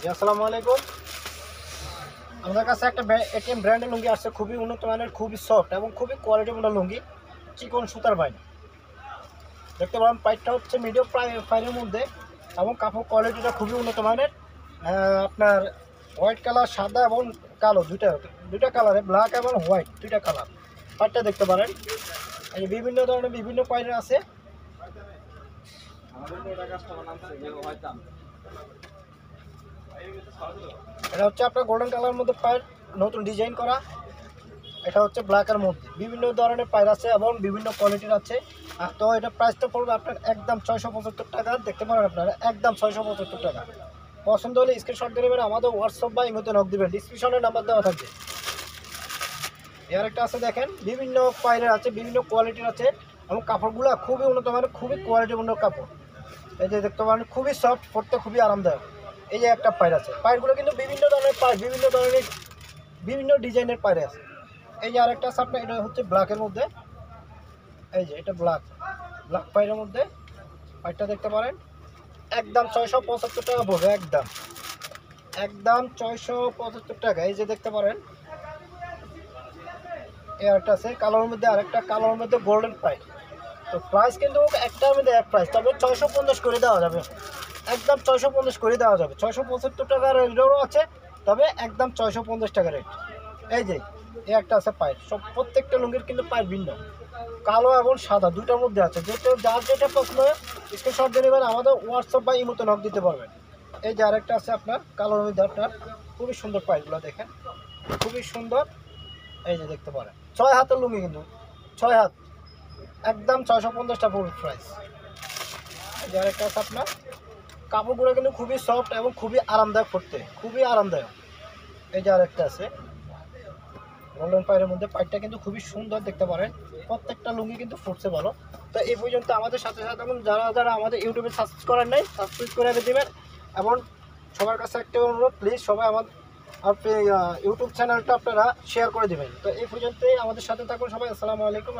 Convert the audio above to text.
জি, আসসালামু আলাইকুম। আমাদের কাছে একটা এটিএম ব্র্যান্ডের লুঙ্গি আসছে, খুবই উন্নত মানের, খুবই সফট এবং খুবই কোয়ালিটিপূর্ণ লুঙ্গি, চিকন সুতার বাইন। দেখতে পারেন পাইপটা হচ্ছে মিডিয়াম ফাইনের মধ্যে এবং কাপড় কোয়ালিটিটা খুবই উন্নত মানের। আপনার হোয়াইট কালার, সাদা এবং কালো দুইটা কালারে, ব্ল্যাক এবং হোয়াইট দুইটা কালার। পাইপটা দেখতে পারেন, এই যে বিভিন্ন ধরনের বিভিন্ন পাইপ আছে। এটা হচ্ছে আপনার গোল্ডেন কালারের মধ্যে পাইপ, নতুন ডিজাইন করা। এটা হচ্ছে ব্ল্যাকের মধ্যে বিভিন্ন ধরনের পাইর আছে এবং বিভিন্ন কোয়ালিটির আছে। তো এটা প্রাইসটা পড়বে আপনার একদম 675 টাকা। দেখতে পারেন আপনারা, একদম 675 টাকা। পছন্দ হলে স্ক্রিনশট দিয়ে নেবেন, আমাদের হোয়াটসঅ্যাপ বা ইমোতে নক দিবেন, ডিসক্রিপশনে নাম্বার দেওয়া থাকবে। এর একটা আছে দেখেন, বিভিন্ন পাইরের আছে, বিভিন্ন কোয়ালিটির আছে এবং কাপড়গুলো খুবই উন্নত মানের, খুবই কোয়ালিটিপূর্ণ কাপড়। এই যে দেখতে পারেন, খুবই সফট, পরতে খুবই আরামদায়ক। এই যে একটা পাইর আছে, পাইরগুলো কিন্তু বিভিন্ন ধরনের পাইর, বিভিন্ন ধরনের বিভিন্ন ডিজাইনের পাইরে আছে। এই যে আরেকটা আছে আপনার, এটা হচ্ছে ব্ল্যাকের মধ্যে। এই যে এটা ব্ল্যাক পাইরের মধ্যে পাইরটা দেখতে পারেন, একদম 675 টাকা পড়বে, একদম একদম 675 টাকা। এই যে দেখতে পারেন, এই আরেকটা আছে কালোর মধ্যে, আরেকটা কালোর মধ্যে গোল্ডেন পাইর। তো প্রাইস কিন্তু একটার মধ্যে এক প্রাইস, তবে 650 করে দেওয়া যাবে, একদম 650 করে দেওয়া যাবে। 675 টাকার রেটও আছে, তবে একদম 650 টাকা রেট। এই যে এই একটা আছে পাইর, সব প্রত্যেকটা লুঙ্গির কিন্তু পাইর ভিন্ন, কালো এবং সাদা দুইটার মধ্যে আছে। যেটা যার যেটা পছন্দ হয় স্ক্রিনশট দিয়ে নেবেন, আমাদের হোয়াটসঅ্যাপ বা ইমোতে নক দিতে পারবেন। এই যে আরেকটা আছে আপনার কালোর মধ্যে, আপনার খুবই সুন্দর পাইরগুলো দেখেন, খুবই সুন্দর। এই যে দেখতে পারেন, 6 হাতের লুঙ্গি, কিন্তু 6 হাত, একদম 650 টাকা ফুল প্রাইস। এই যে আরেকটা আছে আপনার, কাপড়গুলো কিন্তু খুবই সফট এবং খুবই আরামদায়ক, পড়তে খুবই আরামদায়ক। এই যে আরেকটা আছে গোল্ডেন পাইরের মধ্যে, পাইরটা কিন্তু খুবই সুন্দর, দেখতে পারেন প্রত্যেকটা লুঙ্গি কিন্তু ফুটছে ভালো। তো এই পর্যন্ত আমাদের সাথে সাথে এবং যারা যারা আমাদের ইউটিউবে সাবস্ক্রাইব করেন নাই, সাবস্ক্রাইব করে দেবেন। এবং সবার কাছে একটা অনুরোধ, প্লিজ সবাই আমার ইউটিউব চ্যানেলটা আপনারা শেয়ার করে দেবেন। তো এই পর্যন্তই, আমাদের সাথে থাকুন সবাই। আসসালামু আলাইকুম।